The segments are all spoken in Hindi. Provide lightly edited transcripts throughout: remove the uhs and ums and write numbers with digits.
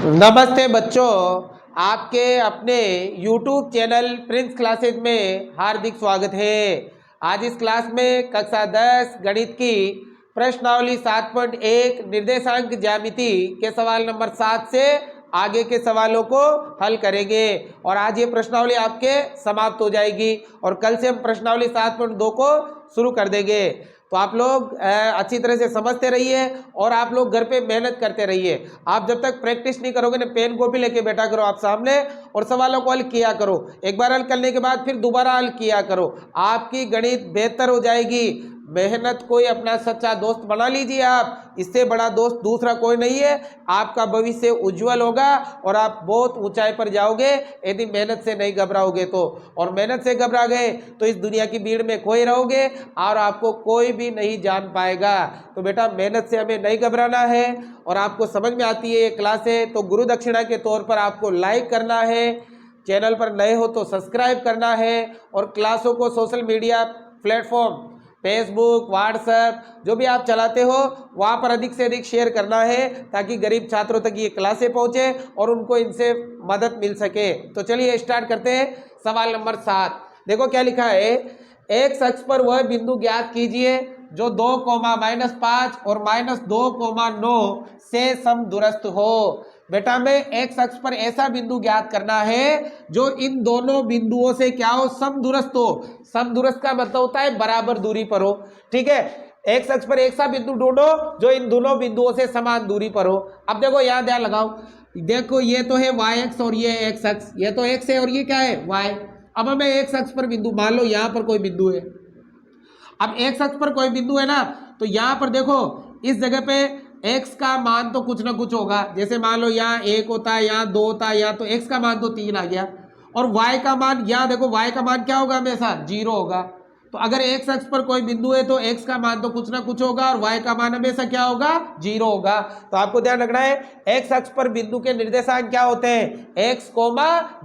नमस्ते बच्चों, आपके अपने YouTube चैनल प्रिंस क्लासेज में हार्दिक स्वागत है। आज इस क्लास में कक्षा 10 गणित की प्रश्नावली 7.1 निर्देशांक ज्यामिति के सवाल नंबर 7 से आगे के सवालों को हल करेंगे और आज ये प्रश्नावली आपके समाप्त हो जाएगी और कल से हम प्रश्नावली 7.2 को शुरू कर देंगे। तो आप लोग अच्छी तरह से समझते रहिए और आप लोग घर पे मेहनत करते रहिए। आप जब तक प्रैक्टिस नहीं करोगे ना, पेन कॉपी लेके बैठा करो आप सामने और सवालों को हल किया करो। एक बार हल करने के बाद फिर दोबारा हल किया करो, आपकी गणित बेहतर हो जाएगी। मेहनत कोई अपना सच्चा दोस्त बना लीजिए आप, इससे बड़ा दोस्त दूसरा कोई नहीं है। आपका भविष्य उज्जवल होगा और आप बहुत ऊंचाई पर जाओगे यदि मेहनत से नहीं घबराओगे तो। और मेहनत से घबरा गए तो इस दुनिया की भीड़ में खोए रहोगे और आपको कोई भी नहीं जान पाएगा। तो बेटा मेहनत से हमें नहीं घबराना है और आपको समझ में आती है ये क्लासें तो गुरु दक्षिणा के तौर पर आपको लाइक करना है, चैनल पर नए हो तो सब्सक्राइब करना है और क्लासों को social media platform Facebook WhatsApp जो भी आप चलाते हो वहाँ पर अधिक से अधिक शेयर करना है ताकि गरीब छात्रों तक ये क्लासें पहुँचे और उनको इनसे मदद मिल सके। तो चलिए स्टार्ट करते हैं। सवाल नंबर 7 देखो क्या लिखा है। एक अक्ष पर वह बिंदु ज्ञात कीजिए जो 2,-5 और -2,9 से समदूरस्थ हो। बेटा में एक्स अक्ष पर ऐसा बिंदु ज्ञात करना है जो इन दोनों बिंदुओं से क्या हो, समदूरस्थ हो। समदूरस्थ का मतलब होता है बराबर दूरी पर हो। ठीक है, एक्स अक्ष पर ऐसा बिंदु ढूंढो जो इन दोनों बिंदुओं से समान दूरी पर हो। अब देखो यहाँ ध्यान लगाओ, देखो ये तो है वाई एक्स और ये एक्स अक्ष, ये तो एक्स है और ये क्या है वाई। अब हमें एक्स अक्ष पर बिंदु, मान लो यहाँ पर कोई बिंदु है। अब एक्स अक्ष पर कोई बिंदु है ना, तो यहाँ पर देखो इस जगह पे x का मान तो कुछ ना कुछ होगा। जैसे मान लो यहाँ 1 होता है, यहाँ 2 होता है, यहाँ तो x का मान तो 3 आ गया। और y का मान, यहाँ देखो y का मान क्या होगा, हमेशा 0 होगा। तो अगर x अक्ष पर कोई बिंदु है तो x का मान तो कुछ ना कुछ होगा और y का मान हमेशा क्या होगा, 0 होगा। तो आपको ध्यान रखना है x अक्ष पर बिंदु के निर्देशांक क्या होते हैं, x,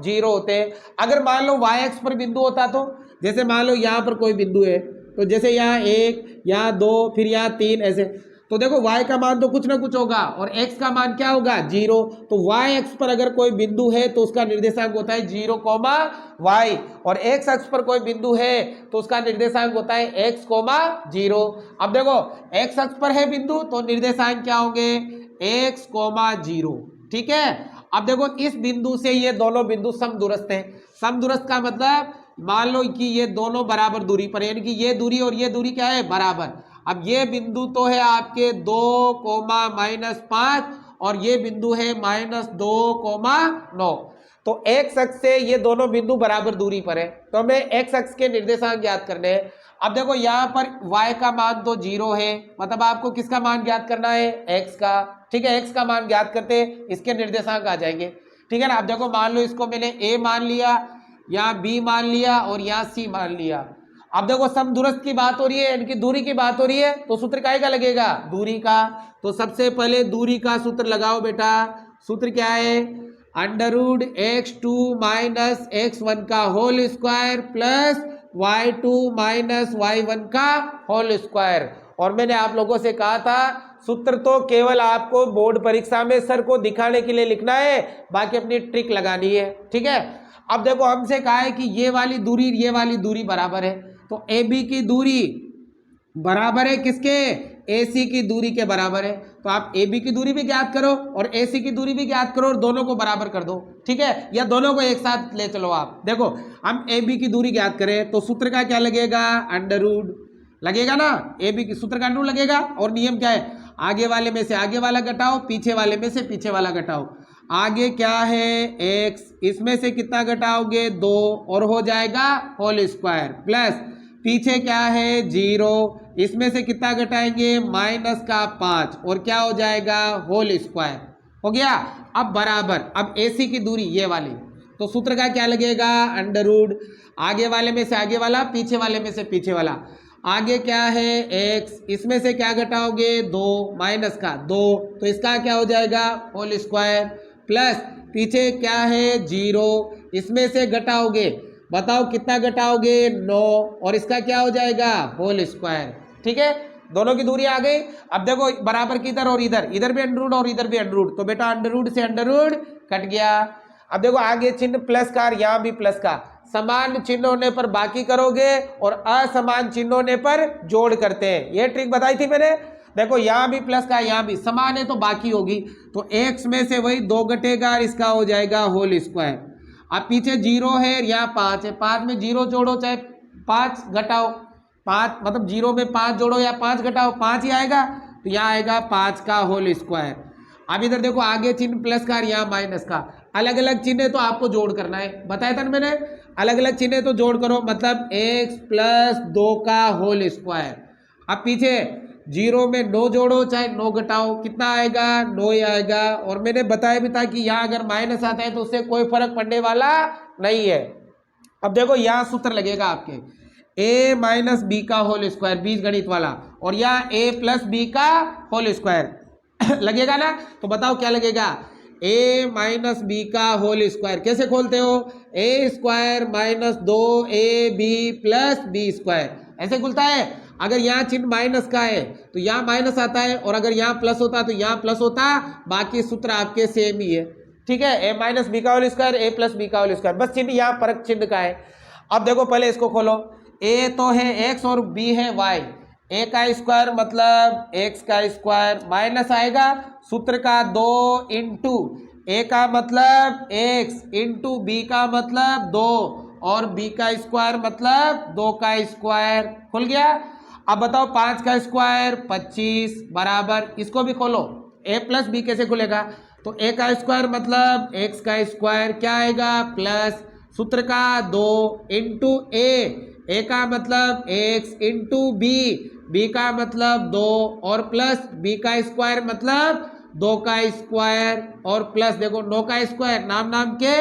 0 होते हैं। अगर मान लो y अक्ष पर बिंदु होता तो, जैसे मान लो यहाँ पर कोई बिंदु है तो जैसे यहाँ 1, यहाँ 2, फिर यहाँ 3, ऐसे, तो देखो y का मान तो कुछ ना कुछ होगा और x का मान क्या होगा, 0। तो y अक्ष पर अगर कोई बिंदु है तो उसका निर्देशांक होता है 0, y और x अक्ष पर कोई बिंदु है तो उसका निर्देशांक होता है x, 0। अब देखो x अक्ष पर है बिंदु तो निर्देशांक क्या होंगे, x, 0। ठीक है, अब देखो इस बिंदु से ये दोनों बिंदु समदूरस्थ हैं। समदूरस्थ का मतलब मान लो कि ये दोनों बराबर दूरी पर, यानी कि ये दूरी और ये दूरी क्या है, बराबर। अब ये बिंदु तो है आपके 2,-5 और ये बिंदु है -2,9। तो एक्स अक्ष से ये दोनों बिंदु बराबर दूरी पर है तो हमें एक्स अक्ष के निर्देशांक ज्ञात करने हैं। अब देखो यहाँ पर y का मान तो 0 है, मतलब आपको किसका मान ज्ञात करना है, x का। ठीक है, x का मान ज्ञात करते हैं, इसके निर्देशांक आ जाएंगे। ठीक है ना। अब देखो मान लो इसको मैंने a मान लिया, यहाँ b मान लिया और यहाँ c मान लिया। अब देखो समदूरस्थ की बात हो रही है, इनकी दूरी की बात हो रही है, तो सूत्र काहे का लगेगा, दूरी का। तो सबसे पहले दूरी का सूत्र लगाओ बेटा। सूत्र क्या है, √x2 - x1 का whole square plus y2 - y1 का होल स्क्वायर। और मैंने आप लोगों से कहा था सूत्र तो केवल आपको बोर्ड परीक्षा में सर को दिखाने के लिए लिखना है, बाकी अपनी ट्रिक लगानी है। ठीक है, अब देखो हमसे कहा है कि ये वाली दूरी बराबर है, तो ए बी की दूरी बराबर है किसके, ए सी की दूरी के बराबर है। तो आप ए बी की दूरी भी ज्ञात करो और ए सी की दूरी भी ज्ञात करो और दोनों को बराबर कर दो। ठीक है, या दोनों को एक साथ ले चलो आप। देखो हम ए बी की दूरी ज्ञात करें तो सूत्र का क्या लगेगा, √ लगेगा ना, ए बी की सूत्र का √ लगेगा। और नियम क्या है, आगे वाले में से आगे वाला घटाओ, पीछे वाले में से पीछे वाला घटाओ। आगे क्या है x, इसमें से कितना घटाओगे, 2 और हो जाएगा होल स्क्वायर, प्लस पीछे क्या है 0, इसमें से कितना घटाएंगे -5 और क्या हो जाएगा होल स्क्वायर, हो गया। अब बराबर, अब AC की दूरी ये वाली, तो सूत्र का क्या लगेगा, √ आगे वाले में से आगे वाला, पीछे वाले में से पीछे वाला। आगे क्या है x, इसमें से क्या घटाओगे 2 -2, तो इसका क्या हो जाएगा होल स्क्वायर, प्लस पीछे क्या है 0, इसमें से घटाओगे, बताओ कितना घटाओगे 9 और इसका क्या हो जाएगा होल स्क्वायर। ठीक है, दोनों की दूरी आ गई। अब देखो बराबर की इधर और इधर भी अंडर रूट और इधर भी अंडर रूट, तो बेटा अंडर रूट से अंडर रूट कट गया। अब देखो आगे चिन्ह प्लस का और यहाँ भी प्लस का, समान चिन्ह होने पर बाकी करोगे और असमान चिन्ह होने पर जोड़ करते हैं, ये ट्रिक बताई थी मैंने। देखो यहाँ भी प्लस का यहाँ भी समान है तो बाकी होगी, तो x में से वही 2 घटेगा, इसका हो जाएगा होल स्क्वायर। अब पीछे 0 है, यहाँ 5 है, 5 में 0 जोड़ो चाहे 5 घटाओ, 5 मतलब 0 में 5 जोड़ो या 5 घटाओ 5 ही आएगा, तो यहाँ आएगा 5 का होल स्क्वायर। अब इधर देखो आगे चिन्ह प्लस का और यहाँ माइनस का, अलग अलग चिन्ह है तो आपको जोड़ करना है, बताया था ना मैंने, अलग अलग चिन्ह है तो जोड़ करो, मतलब x प्लस 2 का होल स्क्वायर। अब पीछे 0 में 9 जोड़ो चाहे 9 घटाओ, कितना आएगा 9 ही आएगा। और मैंने बताया भी था कि यहाँ अगर माइनस आता है तो उससे कोई फर्क पड़ने वाला नहीं है। अब देखो यहाँ सूत्र लगेगा आपके a माइनस बी का होल स्क्वायर, बीजगणित वाला, और यहाँ a प्लस बी का होल स्क्वायर लगेगा ना, तो बताओ क्या लगेगा, a माइनस बी का होल स्क्वायर कैसे खोलते हो, a square minus 2ab plus B square, ऐसे खुलता है। अगर यहाँ चिन्ह माइनस का है तो यहाँ माइनस आता है, और अगर यहाँ प्लस होता तो यहाँ प्लस होता, बाकी सूत्र आपके सेम ही है, ठीक है, a माइनस बी का whole square a plus B का होल स्क्वायर, बस चिन्ह यहाँ फर्क चिन्ह का है। अब देखो पहले इसको खोलो, a तो है x और b है y, a का स्क्वायर मतलब x का स्क्वायर माइनस आएगा सूत्र का 2 इंटू a का मतलब x इंटू b का मतलब 2 और b का स्क्वायर मतलब 2 का स्क्वायर, खुल गया। अब बताओ 5 का स्क्वायर 25 बराबर, इसको भी खोलो, a प्लस बी कैसे खुलेगा, तो a का स्क्वायर मतलब x का स्क्वायर क्या आएगा प्लस सूत्र का 2 इंटू a का मतलब x इंटू b का मतलब 2 और प्लस b का स्क्वायर मतलब 2 का स्क्वायर और प्लस देखो 9 का स्क्वायर नाम नाम के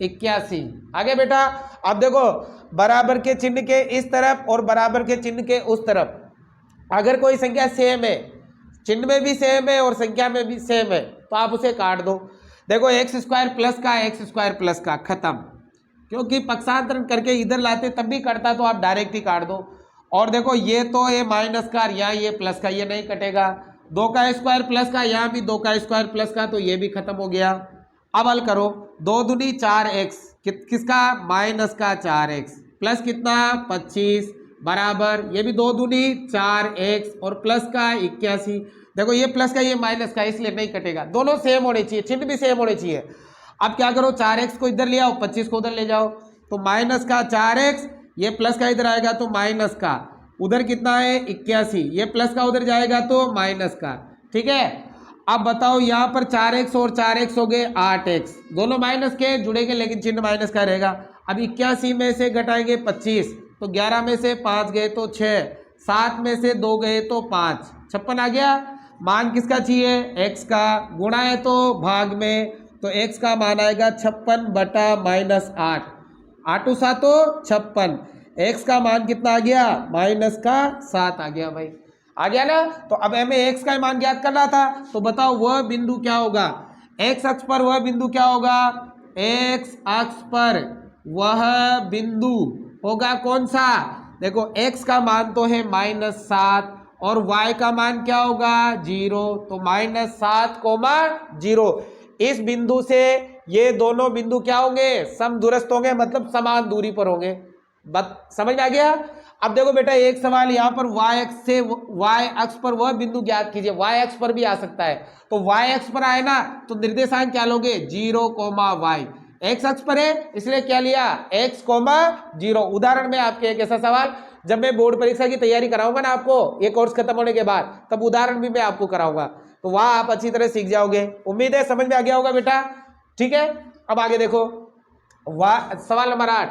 81। आगे बेटा अब देखो बराबर के चिन्ह के इस तरफ और बराबर के चिन्ह के उस तरफ, अगर कोई संख्या सेम है, चिन्ह में भी सेम है और संख्या में भी सेम है, तो आप उसे काट दो। देखो एक्स स्क्वायर प्लस का खत्म, क्योंकि पक्षांतरण करके इधर लाते तब भी कटता, तो आप डायरेक्ट ही काट दो। और देखो ये तो ये माइनस का यहाँ ये प्लस का, ये नहीं कटेगा। 2 का स्क्वायर प्लस का, यहाँ भी 2 का स्क्वायर प्लस का, तो ये भी खत्म हो गया। अब हल करो, 2 दूनी 4x, किसका माइनस का 4x प्लस कितना 25 बराबर, ये भी 2 दूनी 4x और प्लस का 81। देखो ये प्लस का ये माइनस का, इसलिए नहीं कटेगा, दोनों सेम होने चाहिए, चिन्ह भी सेम होने चाहिए। अब क्या करो 4x को इधर ले आओ, 25 को उधर ले जाओ, तो माइनस का 4x, ये प्लस का इधर आएगा तो माइनस का, उधर कितना है 81, ये प्लस का उधर जाएगा तो माइनस का, ठीक है। अब बताओ यहाँ पर 4x और 4x हो गए 8x, दोनों माइनस के जुड़ेंगे लेकिन चिन्ह माइनस का रहेगा। अब 81 में से घटाएंगे 25, तो 11 में से 5 गए तो 6, 7 में से 2 गए तो 5, 56 आ गया। मान किसका चाहिए x का, गुणा है तो भाग में, तो x का मान आएगा 56 बटा -8, 8 सातो 56, x का मान कितना आ गया -7 आ गया भाई, आ गया ना। तो अब हमें x का मान ज्ञात करना था, तो बताओ वह बिंदु क्या होगा, x अक्ष पर वह बिंदु क्या होगा, x अक्ष पर वह बिंदु होगा कौन सा, देखो x का मान तो है -7 और y का मान क्या होगा 0, तो -7, 0। इस बिंदु से ये दोनों बिंदु क्या होंगे, समदूरस्थ होंगे, मतलब समान दूरी पर होंगे। समझ में आ गया। अब देखो बेटा एक सवाल यहाँ पर y अक्ष पर वह बिंदु ज्ञात कीजिए, y अक्ष पर भी आ सकता है, तो y अक्ष पर आए ना तो निर्देशांक क्या लोगे 0, y, x अक्ष पर है इसलिए क्या लिया x, 0। उदाहरण में आपके एक ऐसा सवाल, जब मैं बोर्ड परीक्षा की तैयारी कराऊंगा ना आपको ये कोर्स खत्म होने के बाद, तब उदाहरण भी मैं आपको कराऊंगा, तो वहां आप अच्छी तरह सीख जाओगे। उम्मीद है समझ में आ गया होगा बेटा, ठीक है। अब आगे देखो सवाल नंबर 8,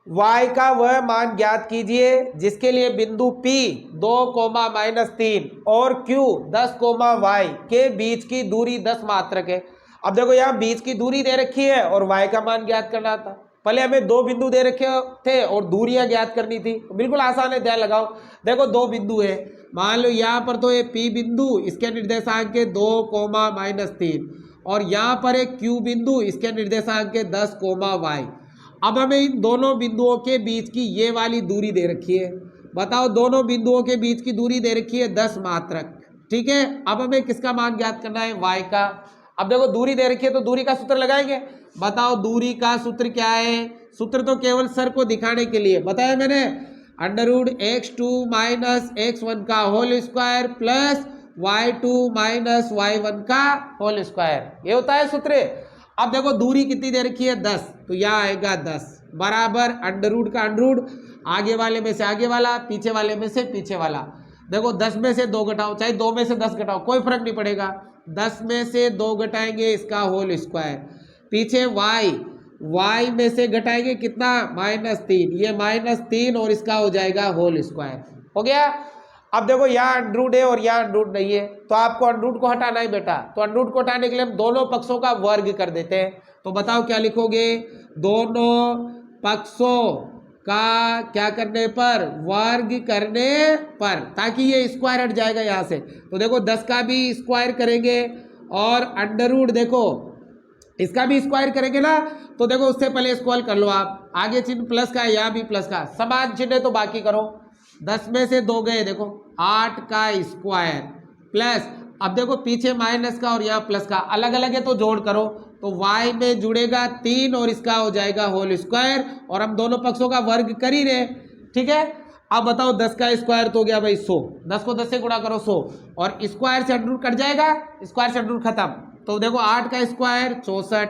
y का वह मान ज्ञात कीजिए जिसके लिए बिंदु P 2, -3 और Q 10, y के बीच की दूरी 10 मात्रक है। अब देखो यहाँ बीच की दूरी दे रखी है और y का मान ज्ञात करना था, पहले हमें 2 बिंदु दे रखे थे और दूरियां ज्ञात करनी थी, बिल्कुल आसान है, ध्यान लगाओ। देखो 2 बिंदु है, मान लो यहाँ पर तो ये P बिंदु, इसके निर्देशांक के 2, -3 और यहाँ पर एक Q बिंदु, इसके निर्देशांक के 10, y। अब हमें इन दोनों बिंदुओं के बीच की ये वाली दूरी दे रखी है, बताओ दोनों बिंदुओं के बीच की दूरी दे रखी है 10 मात्रक। ठीक है, अब हमें किसका मान ज्ञात करना है, y का। अब देखो दूरी दे रखी है तो दूरी का सूत्र लगाएंगे। बताओ दूरी का सूत्र क्या है, सूत्र तो केवल सर को दिखाने के लिए बताया मैंने, √x2 माइनस x1 का whole square plus y2 minus y1 का होल स्क्वायर, ये होता है सूत्र। अब देखो दूरी कितनी दे रखी है 10, तो यहाँ आएगा 10 बराबर √ का √ आगे वाले में से आगे वाला, पीछे वाले में से पीछे वाला। देखो 10 में से 2 घटाओ, चाहे 2 में से 10 घटाओ, कोई फर्क नहीं पड़ेगा। 10 में से 2 घटाएंगे इसका होल स्क्वायर, पीछे y में से घटाएंगे कितना, -3, ये -3 और इसका हो जाएगा होल स्क्वायर। हो गया। अब देखो यहाँ √ है और यहाँ √ नहीं है, तो आपको √ को हटाना है बेटा। तो √ को हटाने के लिए हम दोनों पक्षों का वर्ग कर देते हैं। तो बताओ क्या लिखोगे, दोनों पक्षों का क्या करने पर, वर्ग करने पर, ताकि ये स्क्वायर हट जाएगा यहाँ से। तो देखो 10 का भी स्क्वायर करेंगे और √ देखो इसका भी स्क्वायर करेंगे ना, तो देखो उससे पहले स्क्वायर कर लो आप, आगे चिन्ह प्लस का है, यहाँ भी प्लस का, समान चिन्ह है तो बाकी करो। 10 में से 2 गए, देखो 8 का स्क्वायर प्लस, अब देखो पीछे माइनस का और यहाँ प्लस का, अलग अलग है तो जोड़ करो, तो y में जुड़ेगा 3 और इसका हो जाएगा होल स्क्वायर, और हम दोनों पक्षों का वर्ग कर ही रहे। ठीक है, अब बताओ 10 का स्क्वायर तो हो गया भाई 100, 10 को 10 से गुणा करो 100, और स्क्वायर से √ कट जाएगा, स्क्वायर से √ खत्म। तो देखो 8 का स्क्वायर 64,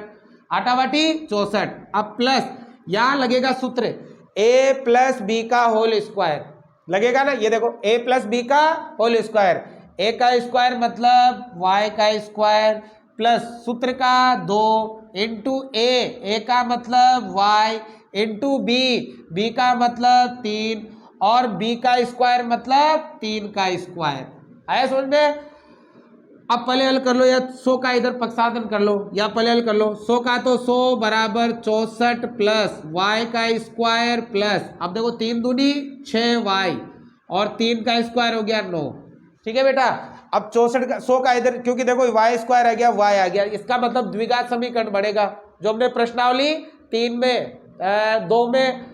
आटावाटी 64। अब प्लस यहाँ लगेगा सूत्र a + b का होल स्क्वायर लगेगा ना, ये देखो a + b का होल स्क्वायर, a का स्क्वायर मतलब y का स्क्वायर प्लस सूत्र का 2 इंटू a का मतलब y इंटू b का मतलब 3 और b का स्क्वायर मतलब 3 का स्क्वायर। आया समझ में। अब पहले हल कर लो, या 100 का इधर पक्षाघात कर लो, या पहले हल कर लो 100 का, तो 100 बराबर 64 प्लस y का स्क्वायर प्लस, अब देखो 3 दूनी 6y और 3 का स्क्वायर हो गया 9। ठीक है बेटा, अब 64 का 100 का इधर, क्योंकि देखो y स्क्वायर आ गया, y आ गया, इसका मतलब द्विघात समीकरण बढ़ेगा, जो हमने प्रश्नावली 3 में 2 में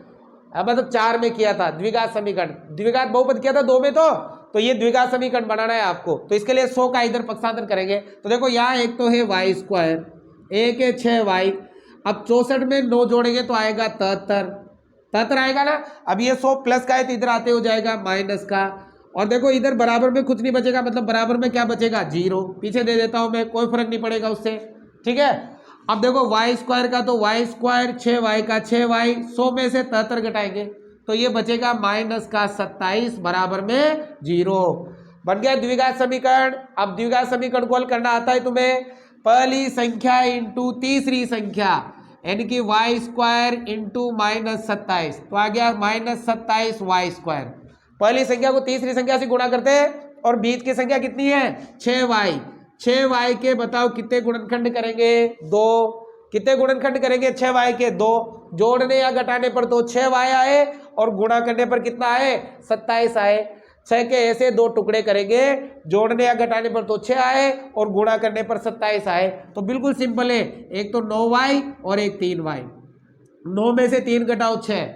मतलब 4 में किया था, द्विघात समीकरण, द्विघात बहुपद किया था 2 में, तो ये द्विघात समीकरण बनाना है आपको। तो इसके लिए 100 का इधर पक्षांतर करेंगे, तो देखो यहाँ एक तो है y स्क्वायर, एक है 6y, अब 64 में 9 जोड़ेंगे तो आएगा 73 आएगा ना। अब ये 100 प्लस का है तो इधर आते हो जाएगा माइनस का, और देखो इधर बराबर में कुछ नहीं बचेगा, मतलब बराबर में क्या बचेगा 0, पीछे दे देता हूं मैं, कोई फर्क नहीं पड़ेगा उससे। ठीक है, अब देखो y स्क्वायर का तो y स्क्वायर, 6y का 6y, 100 में से 73 घटाएंगे तो ये बचेगा -27 बराबर में 0। बन गया द्विघात समीकरण। अब द्विघात समीकरण को हल करना आता है तुम्हें, पहली संख्या इंटू तीसरी संख्या, यानी कि y स्क्वायर इंटू -27, तो आ गया -27 y स्क्वायर। पहली संख्या को तीसरी संख्या से गुणा करते हैं, और बीच की संख्या कितनी है 6y के बताओ कितने गुणनखंड करेंगे 2, कितने गुणनखंड करेंगे 6y के 2, जोड़ने या घटाने पर तो 6y आए और गुणा करने पर कितना आए 27 आए। 6 के ऐसे 2 टुकड़े करेंगे, जोड़ने या घटाने पर तो 6 आए और गुणा करने पर 27 आए। तो बिल्कुल सिंपल है, एक तो 9y और एक 3y, 9 में से 3 घटाओ 6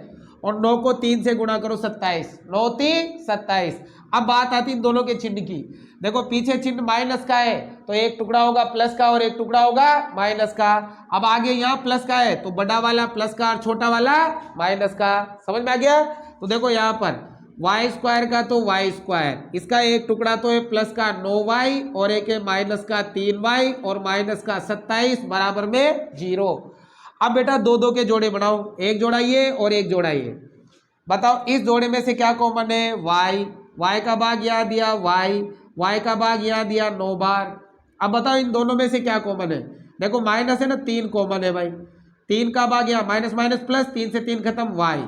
और 9 को 3 से गुणा करो 27, 9 3 27। अब बात आती है दोनों के चिन्ह की। देखो पीछे चिन्ह माइनस का है तो एक टुकड़ा होगा प्लस का और एक टुकड़ा होगा माइनस का। अब आगे यहाँ प्लस का है तो बड़ा वाला प्लस का और छोटा वाला माइनस का। समझ में आ गया। तो देखो यहाँ पर y स्क्वायर का तो y स्क्वायर, इसका एक टुकड़ा तो है प्लस का 9y और एक है माइनस का 3y और माइनस का 27 बराबर में 0। अब बेटा दो दो के जोड़े बनाओ, एक जोड़ा ये और एक जोड़ा ये। बताओ इस जोड़े में से क्या कॉमन है y का भाग यहाँ दिया y का भाग यहाँ दिया 9 बार। अब बताओ इन दोनों में से क्या कॉमन है। देखो माइनस है ना, 3 कॉमन है भाई, 3 का भाग यहाँ माइनस माइनस प्लस, 3 से 3 खत्म y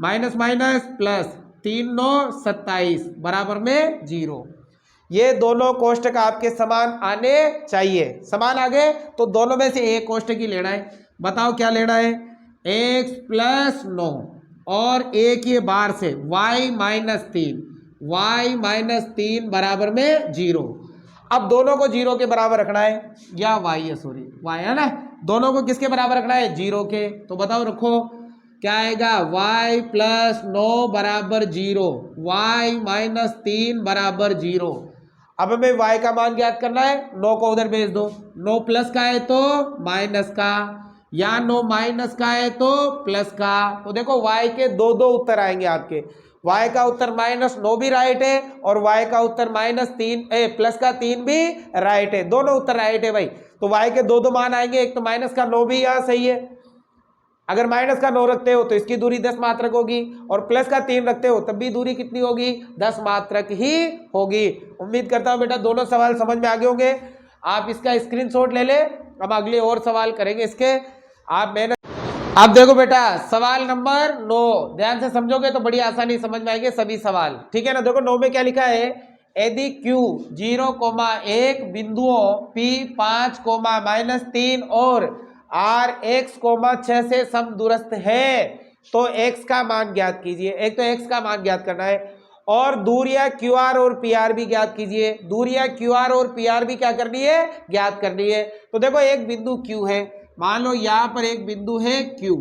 माइनस माइनस प्लस 3 9 27 बराबर में 0। ये दोनों कोष्टक आपके समान आने चाहिए। समान आ गए तो दोनों में से एक कोष्टक ही लेना है। बताओ क्या लेना है, x प्लस 9 और एक ये बार से y माइनस 3 बराबर में 0। अब दोनों को 0 के बराबर रखना है, या y है, सॉरी y है ना, दोनों को किसके बराबर रखना है 0 के। तो बताओ रखो क्या आएगा y प्लस 9 बराबर 0, y माइनस 3 बराबर 0। अब हमें y का मान ज्ञात करना है, 9 को उधर भेज दो, 9 प्लस का है तो माइनस का, या 9 माइनस का है तो प्लस का। तो देखो y के दो दो उत्तर आएंगे आपके, y का उत्तर -9 भी राइट है और y का उत्तर -3 प्लस का 3 भी राइट है, दोनों उत्तर राइट है भाई। तो y के दो दो मान आएंगे, एक तो माइनस का 9 भी यहाँ सही है, अगर माइनस का 9 रखते हो तो इसकी दूरी 10 मात्रक होगी, और प्लस का 3 रखते हो तब भी दूरी कितनी होगी, 10 मात्रक ही होगी। उम्मीद करता हूं बेटा दोनों सवाल समझ में आ गए होंगे, आप इसका स्क्रीनशॉट ले ले, अब अगले और सवाल करेंगे इसके, आप मेहनत। अब देखो बेटा सवाल नंबर 9, ध्यान से समझोगे तो बड़ी आसानी समझ में आएंगे सभी सवाल, ठीक है ना। देखो 9 में क्या लिखा है, यदि Q 0,1 बिंदुओं P 5, -3 और R x, 6 से समदूरस्थ है तो x का मान ज्ञात कीजिए। एक तो x का मान ज्ञात करना है, और दूरियां QR और PR भी ज्ञात कीजिए। दूरियां QR और PR भी क्या करनी है, ज्ञात करनी है। तो देखो एक बिंदु Q है, मान लो यहाँ पर एक बिंदु है Q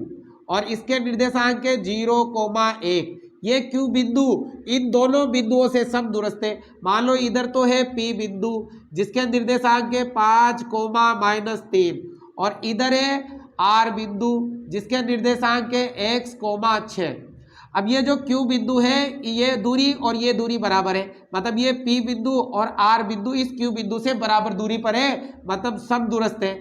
और इसके निर्देशांक है 0,1, ये Q बिंदु इन दोनों बिंदुओं से समदूरस्थ है। मान लो इधर तो है P बिंदु जिसके निर्देशांक है 5, -3, और इधर है R बिंदु जिसके निर्देशांक है x, 6। अब ये जो Q बिंदु है ये दूरी और ये दूरी बराबर है, मतलब ये P बिंदु और R बिंदु इस Q बिंदु से बराबर दूरी पर है, मतलब समदूरस्थ है।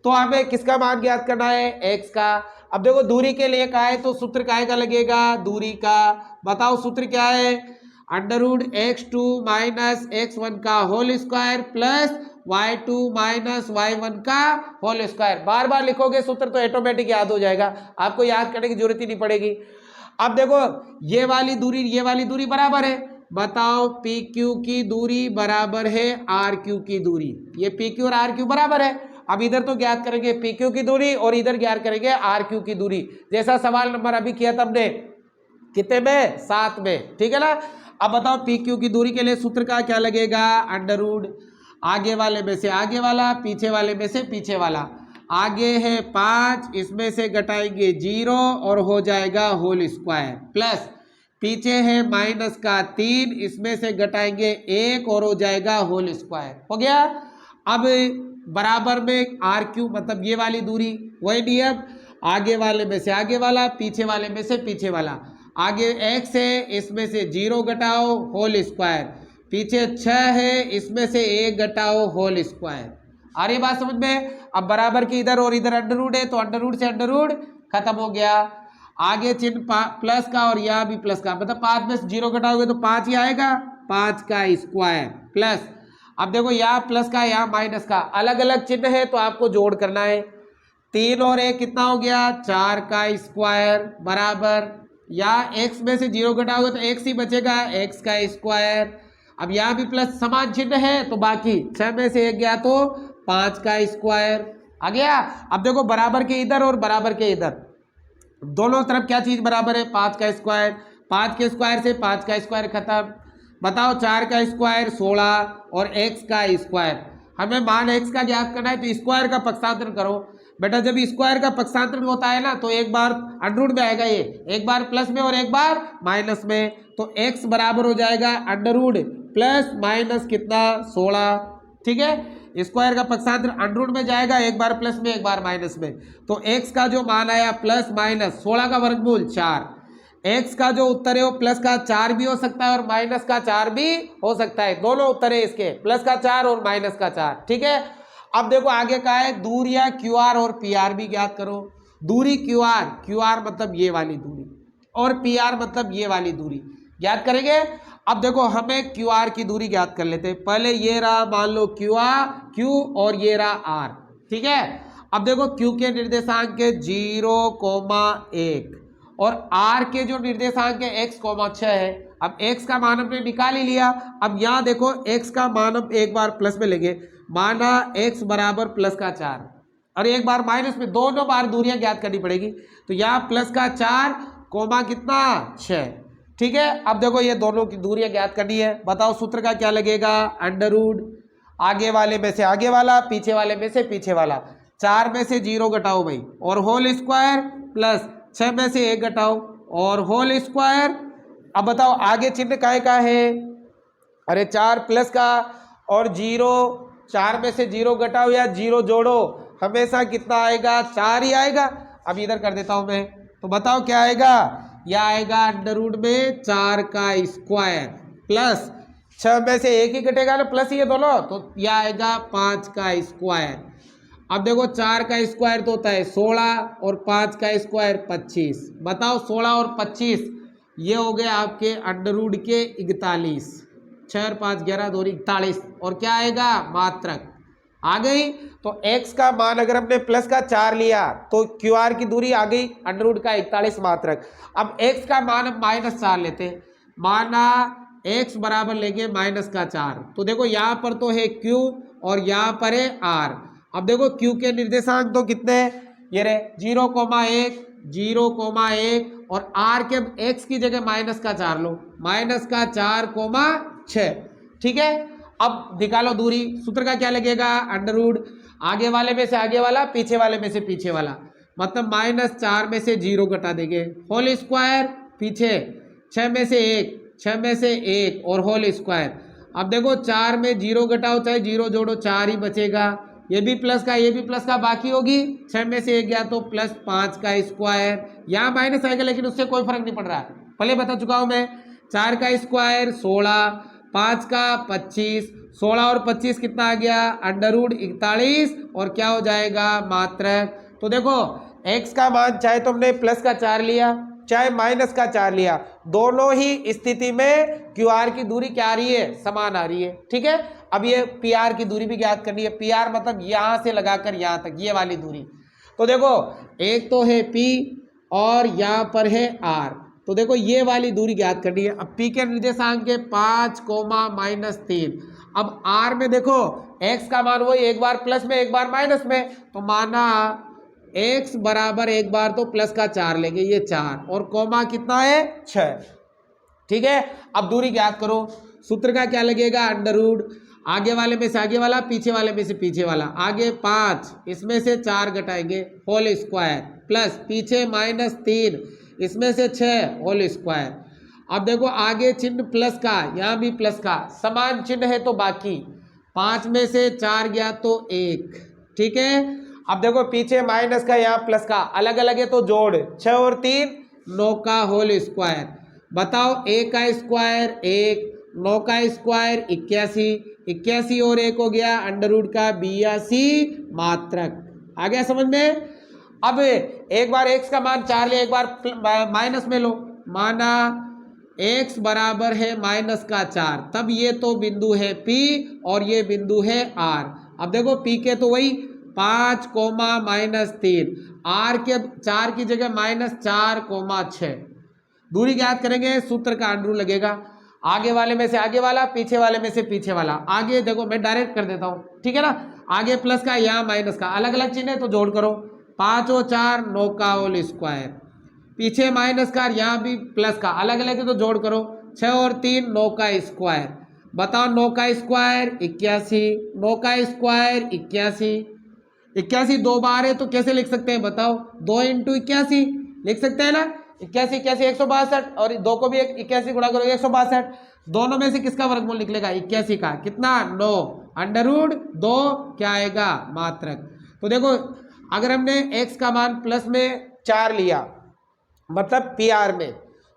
तो हमें किसका मान ज्ञात करना है, x का। अब देखो दूरी के लिए कहा है तो सूत्र काहे का लगेगा, दूरी का। बताओ सूत्र क्या है, √x2 - x1 का whole square plus y2 - y1 का होल स्क्वायर। बार बार लिखोगे सूत्र तो ऑटोमेटिक याद हो जाएगा, आपको याद करने की जरूरत ही नहीं पड़ेगी। अब देखो ये वाली दूरी बराबर है, बताओ PQ की दूरी बराबर है RQ की दूरी, ये PQ और RQ बराबर है। अब इधर तो ज्ञात करेंगे PQ की दूरी और इधर ज्ञात करेंगे RQ की दूरी, जैसा सवाल नंबर अभी किया था हमने, कितने में, 7 में, ठीक है ना। अब बताओ PQ की दूरी के लिए सूत्र का क्या लगेगा, √ आगे वाले में से आगे वाला, पीछे वाले में से पीछे वाला। आगे है 5, इसमें से घटाएंगे 0 और हो जाएगा होल स्क्वायर, प्लस पीछे है -3, इसमें से घटाएंगे 1 और हो जाएगा होल स्क्वायर, हो गया। अब बराबर में RQ मतलब ये वाली दूरी, वही नियम, आगे वाले में से आगे वाला, पीछे वाले में से पीछे वाला। आगे x है, इसमें से 0 घटाओ होल स्क्वायर, पीछे 6 है, इसमें से 1 घटाओ होल स्क्वायर। आ रही बात समझ में। अब बराबर की इधर और इधर √ है तो √ से √ खत्म हो गया। आगे चिन्ह प्लस का और यहाँ भी प्लस का, मतलब 5 में से 0 घटाओगे तो 5 ही आएगा, 5 का स्क्वायर प्लस। अब देखो यहाँ प्लस का यहाँ माइनस का, अलग अलग चिन्ह है तो आपको जोड़ करना है। 3 और 1 कितना हो गया, 4 का स्क्वायर बराबर, या x में से 0 घटाओगे तो x ही बचेगा, x का स्क्वायर। अब यहाँ भी प्लस समान चिन्ह है तो बाकी 6 में से 1 गया तो 5 का स्क्वायर आ गया। अब देखो बराबर के इधर और बराबर के इधर दोनों तरफ क्या चीज बराबर है, 5 का स्क्वायर। 5 के स्क्वायर से 5 का स्क्वायर खत्म। बताओ 4 का स्क्वायर 16 और x का स्क्वायर, हमें मान x का ज्ञात करना है तो स्क्वायर का पक्षांतर करो। बेटा जब स्क्वायर का पक्षांतर होता है ना तो एक बार √ में आएगा, ये एक बार प्लस में और एक बार माइनस में, तो x बराबर हो जाएगा √ प्लस माइनस कितना, 16, ठीक है। स्क्वायर का पक्षांतर √ में जाएगा, एक बार प्लस में एक बार माइनस में, तो x का जो मान आया प्लस माइनस 16 का वर्गमूल 4। x का जो उत्तर है वो प्लस का 4 भी हो सकता है और माइनस का 4 भी हो सकता है, दोनों उत्तर है इसके, प्लस का 4 और माइनस का 4, ठीक है। अब देखो आगे का है दूरियां QR और PR भी ज्ञात करो। दूरी QR मतलब ये वाली दूरी और PR मतलब ये वाली दूरी ज्ञात करेंगे। अब देखो हमें QR की दूरी ज्ञात कर लेते हैं। पहले ये रहा मान लो Q और ये रहा R, ठीक है। अब देखो Q के निर्देशांक के 0,1 और R के जो निर्देशांक है x, 6 है। अब x का मान हमने निकाल ही लिया। अब यहाँ देखो x का मान हम एक बार प्लस में लेंगे, माना x बराबर प्लस का 4 और एक बार माइनस में, दोनों बार दूरियां ज्ञात करनी पड़ेगी। तो यहाँ प्लस का 4 कोमा कितना 6, ठीक है। अब देखो ये दोनों की दूरियां ज्ञात करनी है। बताओ सूत्र का क्या लगेगा, √ आगे वाले में से आगे वाला, पीछे वाले में से पीछे वाला, 4 में से 0 घटाओ भाई और होल स्क्वायर प्लस 6 में से 1 घटाओ और होल स्क्वायर। अब बताओ आगे चिन्ह काय का है, अरे 4 प्लस का और 0, 4 में से 0 घटाओ या 0 जोड़ो, हमेशा कितना आएगा, 4 ही आएगा। अब इधर कर देता हूं मैं, तो बताओ क्या आएगा, यह आएगा अंडर रूट में 4 का स्क्वायर प्लस 6 में से 1 ही घटेगा ना, प्लस ही है दोनों, तो यह आएगा 5 का स्क्वायर। अब देखो 4 का स्क्वायर तो होता है 16 और 5 का स्क्वायर 25। बताओ 16 और 25 ये हो गए आपके अंडर रूट के 41, 6 और 5 11 2 41, और क्या आएगा, मात्रक आ गई। तो x का मान अगर हमने प्लस का 4 लिया तो QR की दूरी आ गई अंडर रूट का 41 मात्रक। अब x का मान हम -4 लेते हैं, माना x बराबर लेंगे -4, तो देखो यहाँ पर तो है q और यहाँ पर है r। अब देखो q के निर्देशांक तो कितने हैं, ये रहे 0,1 0,1 और r के x की जगह -4 लो, -4,6, ठीक है। अब निकालो दूरी, सूत्र का क्या लगेगा, अंडर रूट आगे वाले में से आगे वाला, पीछे वाले में से पीछे वाला, मतलब -4 में से 0 घटा देंगे, होल स्क्वायर, पीछे 6 में से 1, 6 में से 1 और होल स्क्वायर। अब देखो 4 में 0 घटाओ चाहे 0 जोड़ो 4 ही बचेगा, ये भी प्लस का ये भी प्लस का, बाकी होगी 6 में से 1 गया तो +5 का स्क्वायर, यहाँ माइनस आएगा लेकिन उससे कोई फर्क नहीं पड़ रहा, पहले बता चुका हूं मैं। 4 का स्क्वायर 16, 5 का 25, 16 और 25 कितना आ गया, अंडर रूट 41, और क्या हो जाएगा, मात्रक। तो देखो x का मान चाहे तुमने प्लस का 4 लिया चाहे माइनस का 4 लिया, दोनों ही स्थिति में QR की दूरी क्या आ रही है, समान आ रही है, ठीक है। अब ये PR की दूरी भी ज्ञात करनी है, PR मतलब यहां से लगाकर यहां तक ये वाली दूरी। तो देखो एक तो है P और यहाँ पर है R, तो देखो ये वाली दूरी ज्ञात करनी है। अब P के निर्देशांक है 5, -3। अब R में देखो x का मान वही, एक बार प्लस में एक बार माइनस में, तो माना x बराबर एक बार तो प्लस का 4 लेंगे, ये 4 और कोमा कितना है 6, ठीक है। अब दूरी ज्ञात करो, सूत्र का क्या लगेगा, अंडर रूट आगे वाले में से आगे वाला, पीछे वाले में से पीछे वाला, आगे 5 इसमें से 4 घटाएंगे, होल स्क्वायर, प्लस पीछे -3 इसमें से 6 होल स्क्वायर। अब देखो आगे चिन्ह प्लस का, यहाँ भी प्लस का, समान चिन्ह है तो बाकी 5 में से 4 गया तो 1, ठीक है। अब देखो पीछे माइनस का यहाँ प्लस का, अलग अलग है तो जोड़, 6 और 3 9 का होल स्क्वायर। बताओ a का स्क्वायर 1, 9 का स्क्वायर 81, 81 और 1 हो गया अंडर रूट का 82 मात्रक। आ गया समझ में। अब एक बार x का मान 4 ले, एक बार माइनस में लो, माना x बराबर है -4, तब ये तो बिंदु है P और ये बिंदु है R। अब देखो P के तो वही 5, -3, R के 4 की जगह -4, 6। दूरी ज्ञात करेंगे, सूत्र का अंडर रूट लगेगा, आगे वाले में से आगे वाला, पीछे वाले में से पीछे वाला। आगे देखो मैं डायरेक्ट कर देता हूँ, ठीक है ना, आगे प्लस का यहाँ माइनस का, अलग अलग चिन्ह है तो जोड़ करो, 5 और 4 9 का होल स्क्वायर, पीछे माइनस का, यहाँ भी प्लस का, अलग अलग है तो जोड़ करो, 6 और 3 9 का स्क्वायर। बताओ 9 का स्क्वायर 81, 9 का स्क्वायर 81, 81 दो बार है तो कैसे लिख सकते हैं, बताओ 2 × 81 लिख सकते हैं ना, 81 81 162, और 2 को भी 81 गुणा करो 162, दोनों में से किसका वर्गमूल निकलेगा, 81 का, कितना 9, अंडर रूट 2 क्या आएगा, मात्रक। तो देखो अगर हमने x का मान प्लस में 4 लिया मतलब PR में,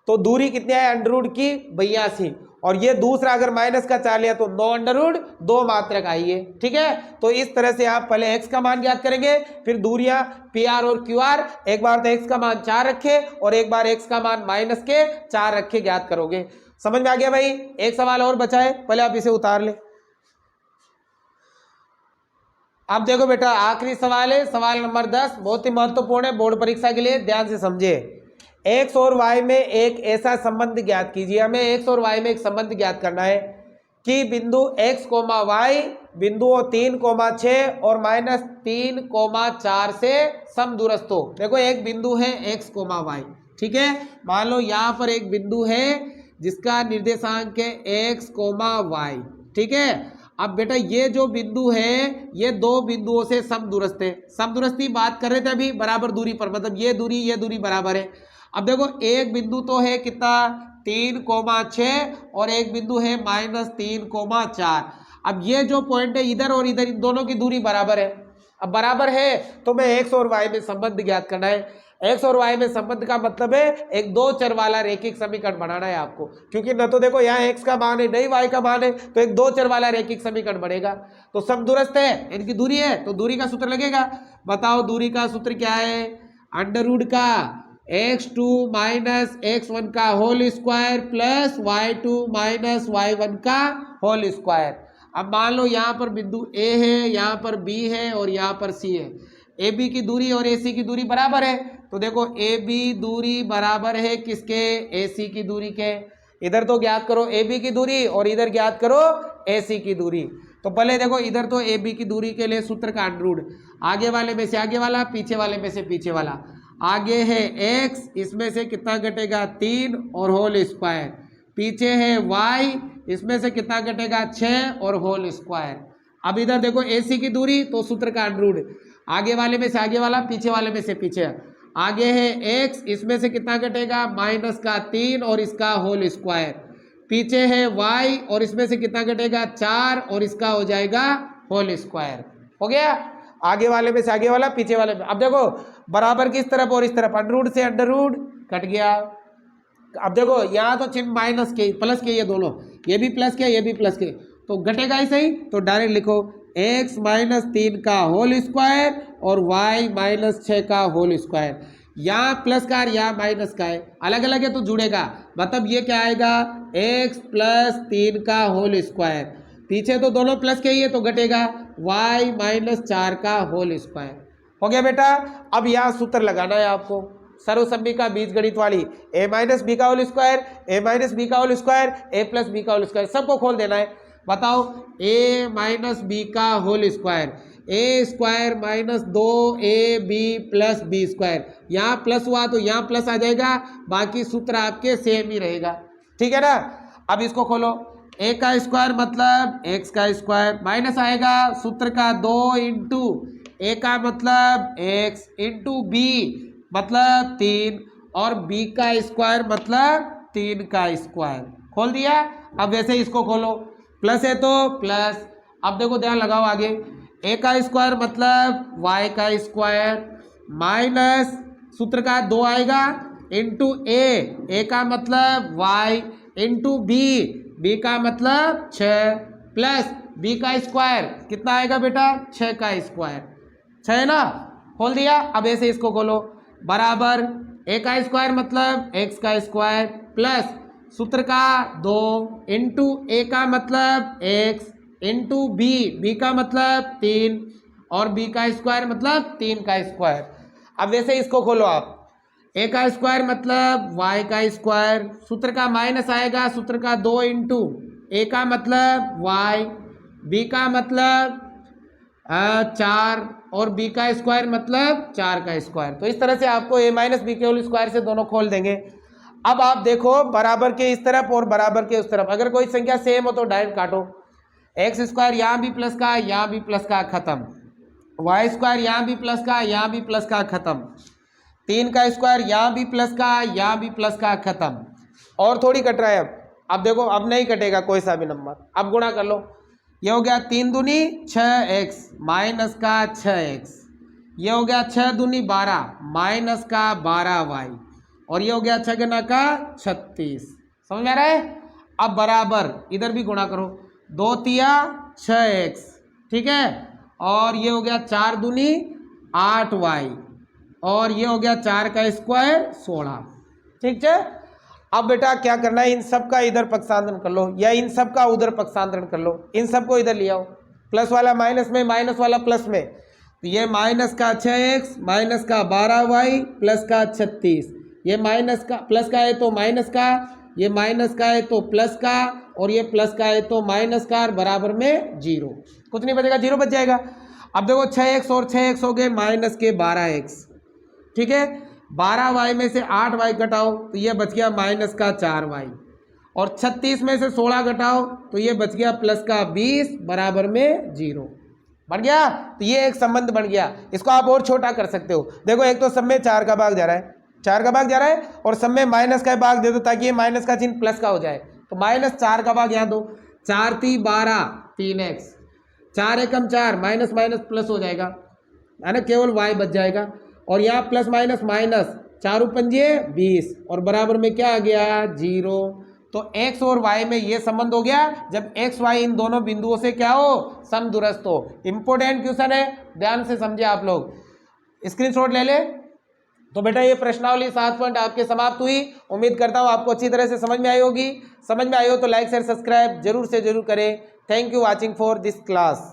तो दूरी कितनी है अंडर रूट की 82, और ये दूसरा अगर माइनस का 4 लिया तो 9 अंडर रूट 2 मात्रक आई है, ठीक है। तो इस तरह से आप पहले x का मान ज्ञात करेंगे, फिर दूरियां PR और QR, एक बार तो x का मान 4 रखे और एक बार x का मान -4 रखे ज्ञात करोगे। समझ में आ गया भाई। एक सवाल और बचा है, पहले आप इसे उतार ले। अब देखो बेटा आखिरी सवाल है, सवाल नंबर 10, बहुत ही महत्वपूर्ण है बोर्ड परीक्षा के लिए, ध्यान से समझे। x और y में एक ऐसा संबंध ज्ञात कीजिए, हमें x और y में एक संबंध ज्ञात करना है कि बिंदु x, y बिंदुओं 3, 6 और -3, 4 से समदूरस्थ हो। देखो एक बिंदु है x, y, ठीक है, मान लो यहाँ पर एक बिंदु है जिसका निर्देशांक है x, y, ठीक है। अब बेटा ये जो बिंदु है ये दो बिंदुओं से समदूरस्थ है। समदूरस्थी बात कर रहे थे अभी, बराबर दूरी पर, मतलब ये दूरी बराबर है। अब देखो एक बिंदु तो है कितना 3,6 और एक बिंदु है -3,4। अब ये जो पॉइंट है इधर और इधर, इन दोनों की दूरी बराबर है। अब बराबर है तो मैं एक्स और वाई में संबंध ज्ञात करना है। एक्स और वाई में संबंध का मतलब है एक दो चर वाला रैखिक समीकरण बनाना है आपको, क्योंकि न तो देखो यहाँ एक्स का मान है नहीं वाई का मान है, तो एक दो चर वाला रैखिक समीकरण बनेगा। तो समदूरस्थ है, इनकी दूरी है तो दूरी का सूत्र लगेगा। बताओ दूरी का सूत्र क्या है? अंडर रूट का x2 माइनस x1 का whole square plus y2 minus y1 का होल स्क्वायर। अब मान लो यहाँ पर बिंदु A है, यहाँ पर B है और यहाँ पर C है। AB की दूरी और AC की दूरी बराबर है, तो देखो AB दूरी बराबर है किसके? AC की दूरी के। इधर तो ज्ञात करो AB की दूरी और इधर ज्ञात करो AC की दूरी। तो पहले देखो इधर तो AB की दूरी के लिए सूत्र का अंडर रूट, आगे वाले में से आगे वाला, पीछे वाले में से पीछे वाला। आगे है x, इसमें से कितना घटेगा 3 और होल स्क्वायर। पीछे है y, इसमें से कितना घटेगा 6 और होल स्क्वायर। अब इधर देखो AC की दूरी तो सूत्र का अंडर रूट, आगे वाले में से आगे वाला, पीछे वाले में से पीछे। आगे है x, इसमें से कितना घटेगा -3 और इसका होल स्क्वायर। पीछे है y और इसमें से कितना घटेगा 4 और इसका हो जाएगा होल स्क्वायर। हो गया? आगे वाले में से आगे वाला, पीछे वाले में। अब देखो बराबर किस तरफ और इस तरफ, अंडर रूट से अंडर रूट कट गया। अब देखो यहाँ तो चिन्ह माइनस के प्लस के, ये दोनों, ये भी प्लस के ये भी प्लस के, तो घटेगा ही सही। तो डायरेक्ट लिखो x -3 का होल स्क्वायर और y -6 का होल स्क्वायर। यहाँ प्लस का यहाँ माइनस का है, अलग अलग है तो जुड़ेगा, मतलब ये क्या आएगा x + 3 का होल स्क्वायर। पीछे तो दोनों प्लस के ही है तो घटेगा y -4 का होल स्क्वायर। हो गया बेटा? अब यहाँ सूत्र लगाना है आपको, सर्वसम्मी का बीजगणित वाली, a - b का होल स्क्वायर, a - b का होल स्क्वायर, a + b का होल स्क्वायर, सबको खोल देना है। बताओ a - b का whole square, a square -2ab + b square. यहाँ प्लस हुआ तो यहाँ प्लस आ जाएगा, बाकी सूत्र आपके सेम ही रहेगा, ठीक है ना? अब इसको खोलो, a का स्क्वायर मतलब x का स्क्वायर, माइनस आएगा सूत्र का 2 × a का मतलब x × b मतलब 3 और b का स्क्वायर मतलब 3 का स्क्वायर। खोल दिया? अब वैसे इसको खोलो, प्लस है तो प्लस। अब देखो ध्यान लगाओ आगे, a का स्क्वायर मतलब y का स्क्वायर माइनस सूत्र का 2 आएगा इंटू a का मतलब y इंटू b का मतलब 6 प्लस b का स्क्वायर कितना आएगा बेटा 6 का स्क्वायर, 6 है ना? खोल दिया? अब ऐसे इसको खोलो, बराबर a का स्क्वायर मतलब x का स्क्वायर प्लस सूत्र का 2 इंटू a का मतलब x इंटू b का मतलब 3 और b का स्क्वायर मतलब 3 का स्क्वायर। अब वैसे इसको खोलो आप, a का स्क्वायर मतलब y का स्क्वायर, सूत्र का माइनस आएगा सूत्र का 2 इंटू a का मतलब y, b का मतलब 4 और b का स्क्वायर मतलब 4 का स्क्वायर। तो इस तरह से आपको a - b के होल स्क्वायर से दोनों खोल देंगे। अब आप देखो बराबर के इस तरफ और बराबर के उस तरफ, अगर कोई संख्या सेम हो तो डायरेक्ट काटो। एक्स स्क्वायर यहाँ भी प्लस का यहाँ भी प्लस का खत्म, वाई स्क्वायर यहाँ भी प्लस का यहाँ भी प्लस का खत्म, 3 का स्क्वायर यहाँ भी प्लस का यहाँ भी प्लस का खत्म। और थोड़ी कट रहा है अब देखो, अब नहीं कटेगा कोई सा भी नंबर। अब गुणा कर लो, ये हो गया 3 दूनी 6x माइनस का 6x, ये हो गया 6 दूनी 12 माइनस का 12y और ये हो गया 6 गुना का 36। समझ में आ रहा है? अब बराबर इधर भी गुणा करो, 2 तिया 6x, ठीक है, और ये हो गया 4 दूनी 8y और ये हो गया 4 का स्क्वायर 16। ठीक है? अब बेटा क्या करना है, इन सब का इधर पक्षांतरण कर लो या इन सब का उधर पक्षांतरण कर लो। इन सब को इधर ले आओ, प्लस वाला माइनस में माइनस वाला प्लस में, तो ये माइनस का 6x माइनस का 12y प्लस का 36, ये माइनस का प्लस का है तो माइनस का, ये माइनस का है तो प्लस का और ये प्लस का है तो माइनस का, बराबर में 0। कुछ नहीं बचेगा, 0 बच जाएगा। अब देखो 6x और 6x हो गए माइनस के 12x, ठीक है, 12y में से 8y घटाओ तो ये बच गया माइनस का 4y और 36 में से 16 घटाओ तो ये बच गया प्लस का 20 बराबर में 0। बन गया। तो ये एक संबंध बन गया। इसको आप और छोटा कर सकते हो। देखो एक तो सब में 4 का भाग जा रहा है, 4 का भाग जा रहा है, और सब में माइनस का भाग दे दो ताकि ये माइनस का चिन्ह प्लस का हो जाए। तो -4 का भाग यहाँ दो, 4 × 12 3x, 4 एकम 4, माइनस माइनस प्लस हो जाएगा, है ना, केवल y बच जाएगा। और यहाँ प्लस माइनस माइनस, 4 × 5 20, और बराबर में क्या आ गया 0। तो x और y में ये संबंध हो गया जब x y इन दोनों बिंदुओं से क्या हो, समदूरस्थ हो। इंपॉर्टेंट क्वेश्चन है, ध्यान से समझे आप लोग, स्क्रीनशॉट ले ले। तो बेटा ये प्रश्नावली 7 पॉइंट आपके समाप्त हुई। उम्मीद करता हूँ आपको अच्छी तरह से समझ में आई होगी। समझ में आई हो तो लाइक शेयर सब्सक्राइब जरूर से जरूर करें। Thank you watching for this class.